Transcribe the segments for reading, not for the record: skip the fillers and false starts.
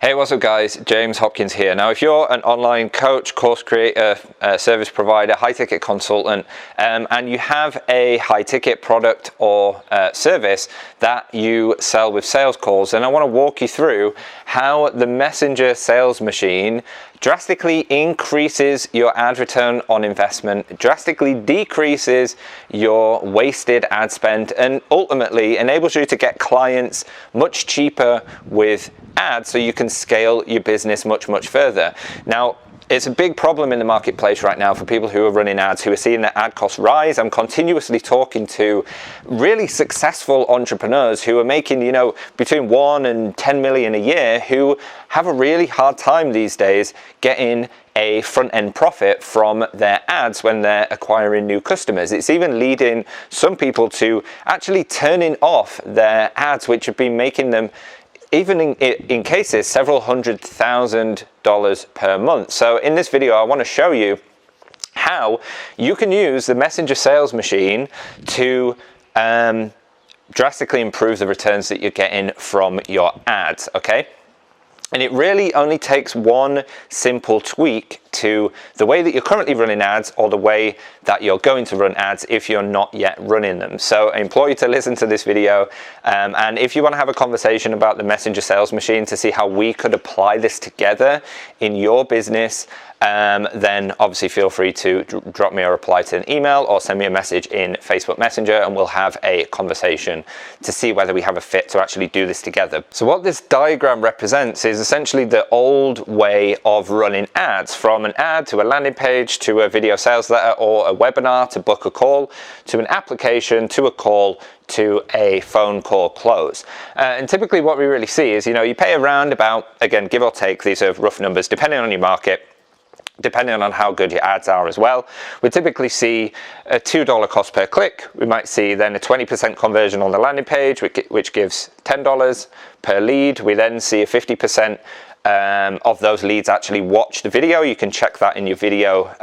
Hey, what's up guys? James Hopkins here. Now, if you're an online coach, course creator, service provider, high ticket consultant, and you have a high ticket product or service that you sell with sales calls, then I want to walk you through how the Messenger sales machine drastically increases your ad return on investment, drastically decreases your wasted ad spend, and ultimately enables you to get clients much cheaper with ads so you can scale your business much further. Now, it's a big problem in the marketplace right now for people who are running ads, who are seeing their ad costs rise. I'm continuously talking to really successful entrepreneurs who are making, between 1 and 10 million a year, who have a really hard time these days getting a front-end profit from their ads when they're acquiring new customers. It's even leading some people to actually turning off their ads, which have been making them, even in cases, several $100,000 per month. So in this video, I want to show you how you can use the Messenger sales machine to drastically improve the returns that you're getting from your ads, okay? And it really only takes one simple tweak to the way that you're currently running ads or the way that you're going to run ads if you're not yet running them. So I implore you to listen to this video, and if you want to have a conversation about the Messenger sales machine to see how we could apply this together in your business, then obviously feel free to drop me a reply to an email or send me a message in Facebook Messenger, and we'll have a conversation to see whether we have a fit to actually do this together. So what this diagram represents is essentially the old way of running ads, from an ad to a landing page to a video sales letter or a webinar to book a call to an application to a call to a phone call close. And typically what we really see is, you pay around about, again, give or take, these are rough numbers, depending on your market, depending on how good your ads are as well. We typically see a $2 cost per click. We might see then a 20% conversion on the landing page, which gives $10 per lead. We then see a 50% of those leads actually watch the video. You can check that in your video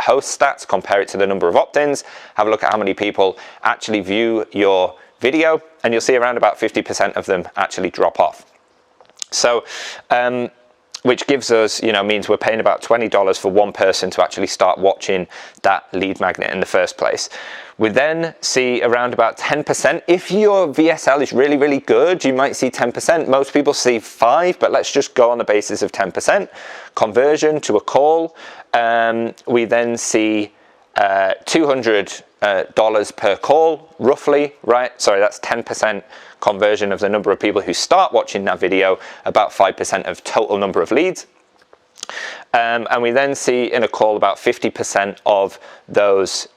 host stats, compare it to the number of opt-ins, have a look at how many people actually view your video, and you'll see around about 50% of them actually drop off. So, which gives us, means we're paying about $20 for one person to actually start watching that lead magnet in the first place. We then see around about 10%. If your VSL is really good, you might see 10%. Most people see 5%, but let's just go on the basis of 10%. Conversion to a call. We then see $200 per call, roughly, right? Sorry, that's 10% conversion of the number of people who start watching that video, about 5% of total number of leads. And we then see in a call about 50% of those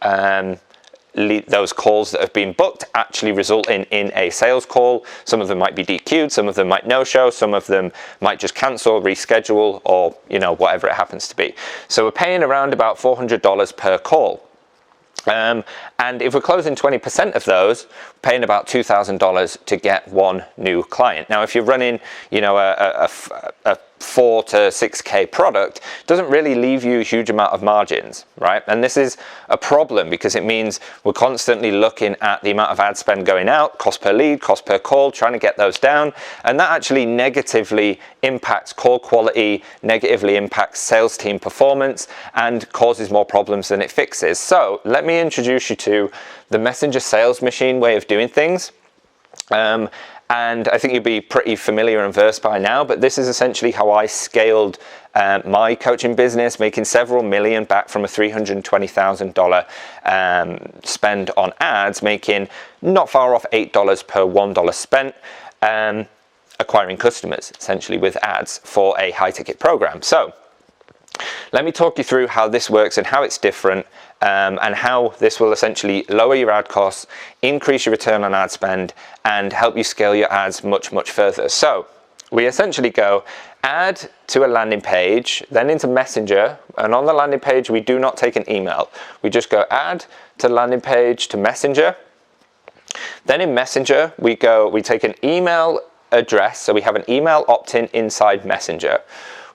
calls that have been booked actually resulting in a sales call. Some of them might be DQ'd, some of them might no-show, some of them might just cancel, reschedule, or whatever it happens to be. So we're paying around about $400 per call. And if we're closing 20% of those, paying about $2,000 to get one new client. Now, if you're running, a 4 to 6K product, it doesn't really leave you a huge amount of margins, right? And this is a problem because it means we're constantly looking at the amount of ad spend going out, cost per lead, cost per call, trying to get those down. And that actually negatively impacts call quality, negatively impacts sales team performance, and causes more problems than it fixes. So let me introduce you to the Messenger sales machine way of doing things. And I think you'll be pretty familiar and versed by now, but this is essentially how I scaled my coaching business, making several million back from a $320,000 spend on ads, making not far off $8 per $1 spent, acquiring customers essentially with ads for a high ticket program. So let me talk you through how this works and how it's different, and how this will essentially lower your ad costs, increase your return on ad spend, and help you scale your ads much further. So we essentially go add to a landing page, then into Messenger, and on the landing page we do not take an email. We just go add to landing page to Messenger. Then in Messenger we take an email address, so we have an email opt-in inside Messenger.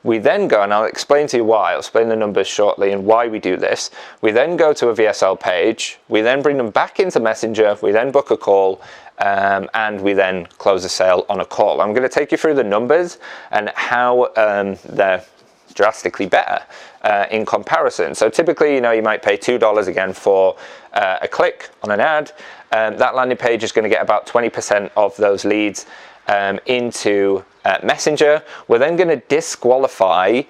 We then go, and I'll explain to you why, I'll explain the numbers shortly and why we do this. We then go to a VSL page, we then bring them back into Messenger, we then book a call, and we then close the sale on a call. I'm going to take you through the numbers and how they're drastically better in comparison. So typically, you might pay $2 again for a click on an ad. That landing page is going to get about 20% of those leads into Messenger. We're then going to disqualify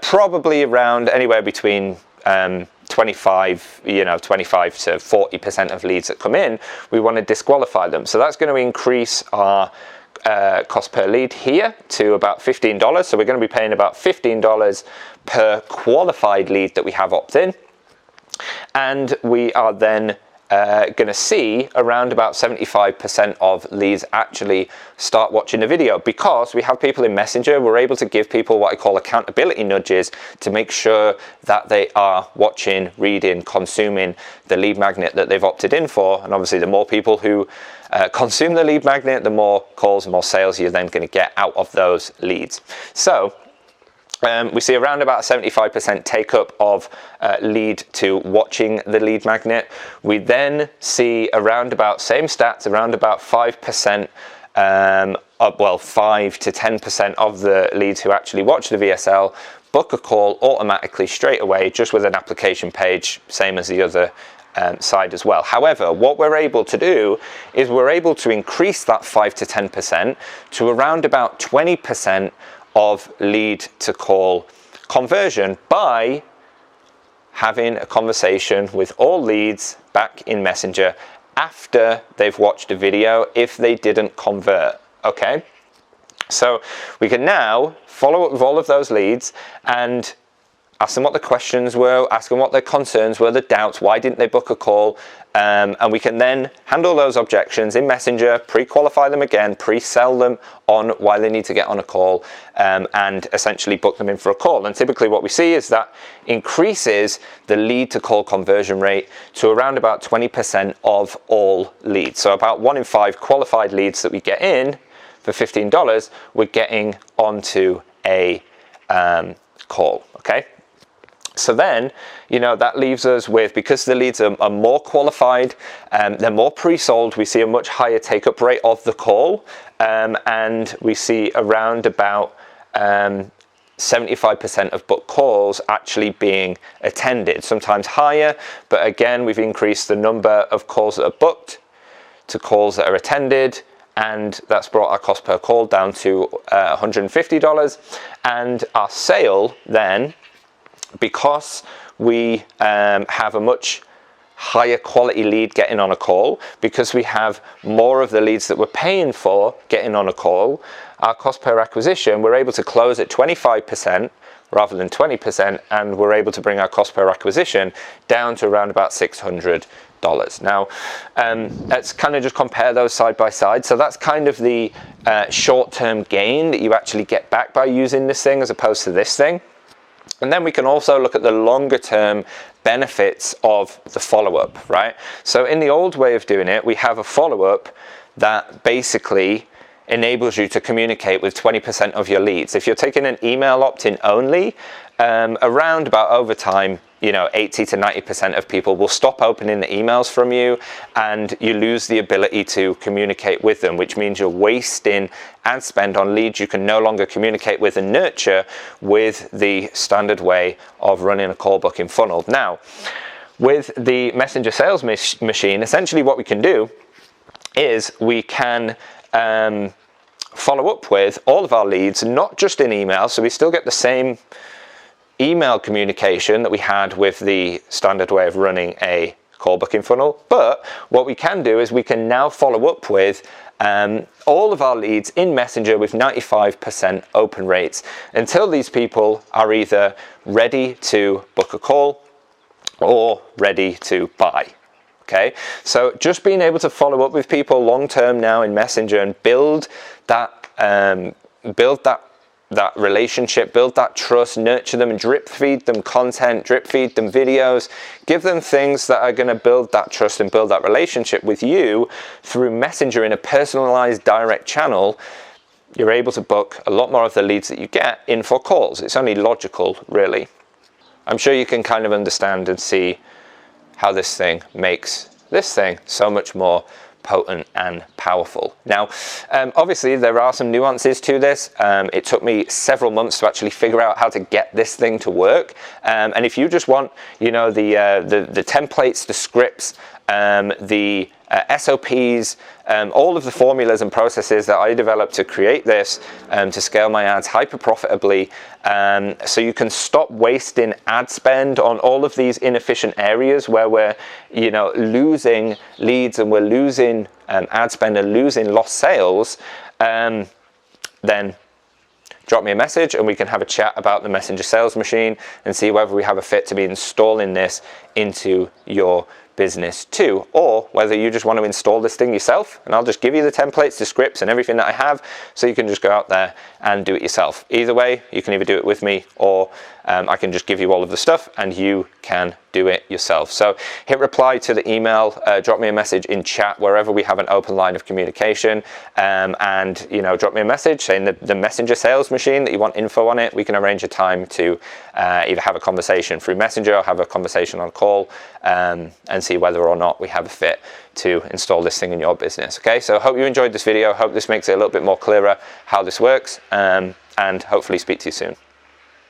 probably around anywhere between 25 to 40% of leads that come in. We want to disqualify them. So that's going to increase our cost per lead here to about $15. So we're going to be paying about $15 per qualified lead that we have opt-in. And we are then going to see around about 75% of leads actually start watching the video, because we have people in Messenger. We're able to give people what I call accountability nudges to make sure that they are watching, reading, consuming the lead magnet that they've opted in for. And obviously the more people who consume the lead magnet, the more calls and more sales you're then going to get out of those leads. So we see around about 75% take up of lead to watching the lead magnet. We then see around about, same stats, around about 5%, 5 to 10% of the leads who actually watch the VSL book a call automatically straight away, just with an application page, same as the other side as well. However, what we're able to do is we're able to increase that 5 to 10% to around about 20% of lead to call conversion by having a conversation with all leads back in Messenger after they've watched a video if they didn't convert. Okay, so we can now follow up with all of those leads and ask them what the questions were, ask them what their concerns were, the doubts, why didn't they book a call, and we can then handle those objections in Messenger, pre-qualify them again, pre-sell them on why they need to get on a call, and essentially book them in for a call. And typically what we see is that increases the lead to call conversion rate to around about 20% of all leads. So about 1 in 5 qualified leads that we get in for $15, we're getting onto a call, okay? So then, that leaves us with, because the leads are more qualified, they're more pre-sold, we see a much higher take-up rate of the call, and we see around about 75% of booked calls actually being attended, sometimes higher, but again, we've increased the number of calls that are booked to calls that are attended, and that's brought our cost per call down to $150, and our sale then, because we have a much higher quality lead getting on a call, because we have more of the leads that we're paying for getting on a call, our cost per acquisition, we're able to close at 25% rather than 20%, and we're able to bring our cost per acquisition down to around about $600. Now, let's kind of just compare those side by side. So that's kind of the short-term gain that you actually get back by using this thing as opposed to this thing. And then we can also look at the longer term benefits of the follow-up, right? So in the old way of doing it, we have a follow-up that basically enables you to communicate with 20% of your leads. If you're taking an email opt-in only, around about over time, 80 to 90% of people will stop opening the emails from you, and you lose the ability to communicate with them, which means you're wasting ad spend on leads you can no longer communicate with and nurture with the standard way of running a call booking funnel. Now, with the Messenger sales machine, essentially what we can do is we can follow up with all of our leads, not just in email, so we still get the same email communication that we had with the standard way of running a call booking funnel, but what we can do is we can now follow up with all of our leads in Messenger with 95% open rates until these people are either ready to book a call or ready to buy. Okay, so just being able to follow up with people long term now in Messenger and build that relationship, build that trust, nurture them, and drip feed them content, drip feed them videos, give them things that are going to build that trust and build that relationship with you through Messenger in a personalized direct channel. You're able to book a lot more of the leads that you get in for calls. It's only logical, really. I'm sure you can kind of understand and see how this thing makes this thing so much more potent and powerful. Now, obviously there are some nuances to this. It took me several months to actually figure out how to get this thing to work. And if you just want, you know, the templates, the scripts, the SOPs, all of the formulas and processes that I developed to create this, to scale my ads hyper profitably, so you can stop wasting ad spend on all of these inefficient areas where we're, you know, losing leads and we're losing ad spend and losing lost sales, then drop me a message and we can have a chat about the Messenger Sales Machine and see whether we have a fit to be installing this into your business too, or whether you just want to install this thing yourself, and I'll just give you the templates, the scripts and everything that I have, so you can just go out there and do it yourself. Either way, you can either do it with me, or I can just give you all of the stuff and you can do it yourself. So hit reply to the email, drop me a message in chat wherever we have an open line of communication, and, you know, drop me a message saying the Messenger Sales Machine that you want info on it. We can arrange a time to either have a conversation through Messenger or have a conversation on call, and see whether or not we have a fit to install this thing in your business. Okay, so hope you enjoyed this video. Hope this makes it a little bit more clearer how this works, and hopefully speak to you soon.